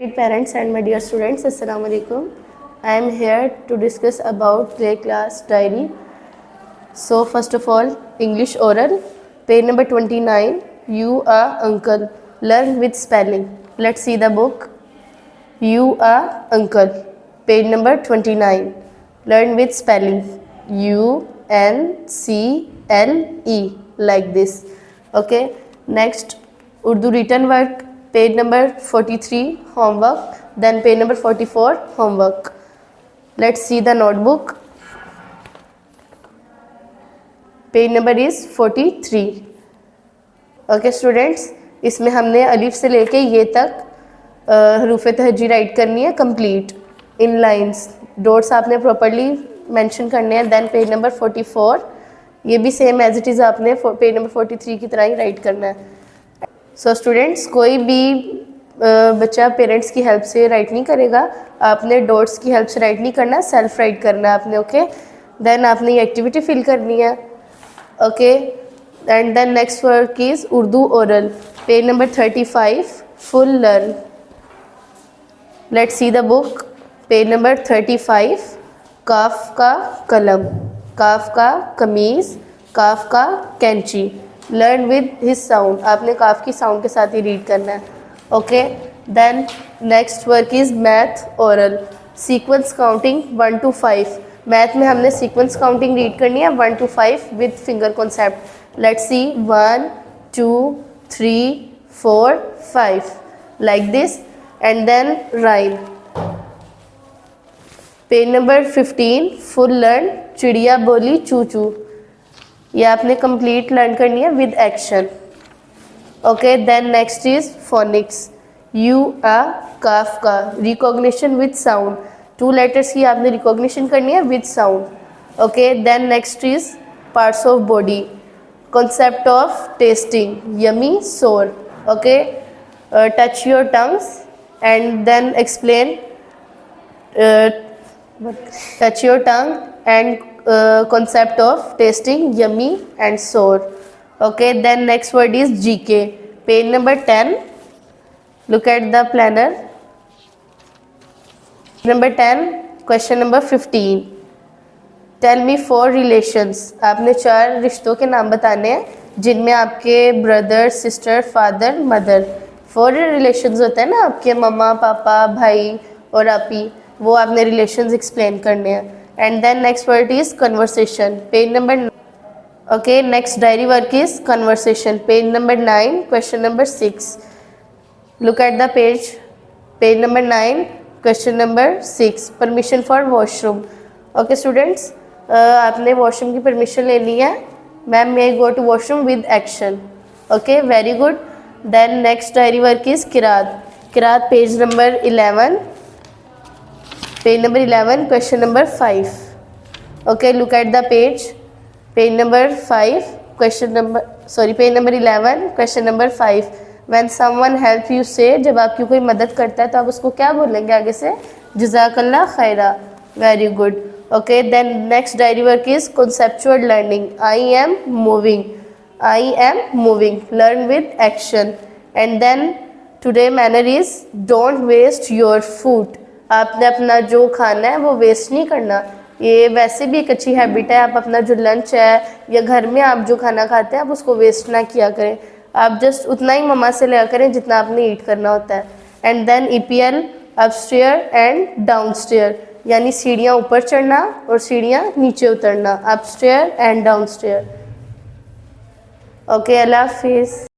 Dear parents and my dear students, Assalamu alaikum. I am here to discuss about play class diary. So first of all, English oral, page number 29. You are uncle. Learn with spelling. Let's see the book. You are uncle. Page number 29. Learn with spelling. UNCLE like this. Okay. Next, Urdu written work. Page number 43 homework, then page number 44 homework. Let's see the notebook. Page number is 43. Okay students, इसमें हमने अलिफ से लेके ये तक हरूफ तहजी right करनी है कंप्लीट इन लाइंस. डॉट्स आपने प्रॉपर्ली मेंशन करने हैं. देन पेज नंबर 44 ये भी सेम एज इट इज़ आपने पेज नंबर 43 की तरह ही राइट करना है. सो स्टूडेंट्स, कोई भी बच्चा पेरेंट्स की हेल्प से राइट नहीं करेगा. आपने डॉट्स की हेल्प से राइट नहीं करना, सेल्फ राइट करना है आपने. ओके, देन आपने ये एक्टिविटी फिल करनी है. Okay, and then next work is Urdu oral, page number 35 full learn. Let's see the book. Page number 35. काफ का कलम, काफ का कमीज़, काफ का कैंची. Learn with his sound. आपने काफ की साउंड के साथ ही रीड करना है. Okay, then next work is math oral, sequence counting 1 to 5. Math में हमने सीक्वेंस काउंटिंग रीड करनी है 1 to 5 with finger concept. Let's see 1 2 3 4 5 like this, and then rhyme. Page number 15 full learn, चिड़िया बोली चू चू. ये आपने कंप्लीट लर्न करनी है with action. Okay, then next is phonics. यू आ काफ का रिकॉग्निशन विद साउंड. 2 लेटर्स की आपने रिकॉग्निशन करनी है with sound. Okay, then next is parts of body, concept of tasting, yummy sour. Okay, touch your tongues and then explain. Touch your tongue and concept of tasting yummy and sour. Okay, then next word is GK, page number 10. Look at the planner. Number 10, question number 15. Tell me 4 relations. आपने 4 रिश्तों के नाम बताने हैं जिनमें आपके brother, sister, father, mother. 4 relations होते हैं ना आपके, मम्मा, पापा, भाई और आपी. वो आपने रिलेशंस एक्सप्लेन करने हैं. And then next word is conversation, page number. Okay, next diary work is conversation, page number 9, question number 6. Look at the page. Page number 9, question number 6. Permission for washroom. Okay students, आपने washroom की permission लेनी है. Ma'am, may I go to washroom with action. Okay, very good. Then next diary work is Kirat. Kirat page number 11. Page number 11, question number 5. Okay, look at the page. Page number 5, question number, sorry, page number 11, question number 5. When someone help you say, जब आपकी कोई मदद करता है तो आप उसको क्या बोलेंगे आगे से? जज़ाकल्लाह Khaira. Very good. Okay, then next diary work is conceptual learning. I am moving. I am moving. Learn with action. And then today manner is don't waste your food. आपने अपना जो खाना है वो वेस्ट नहीं करना. ये वैसे भी एक अच्छी हैबिट है. आप अपना जो लंच है या घर में आप जो खाना खाते हैं आप उसको वेस्ट ना किया करें. आप जस्ट उतना ही मम्मा से लिया करें जितना आपने ईट करना होता है. And then EPL, upstair and downstair, यानी सीढ़ियाँ ऊपर चढ़ना और सीढ़ियाँ नीचे उतरना. Upstair and downstair. ओके, अल्लाह हाफिज़.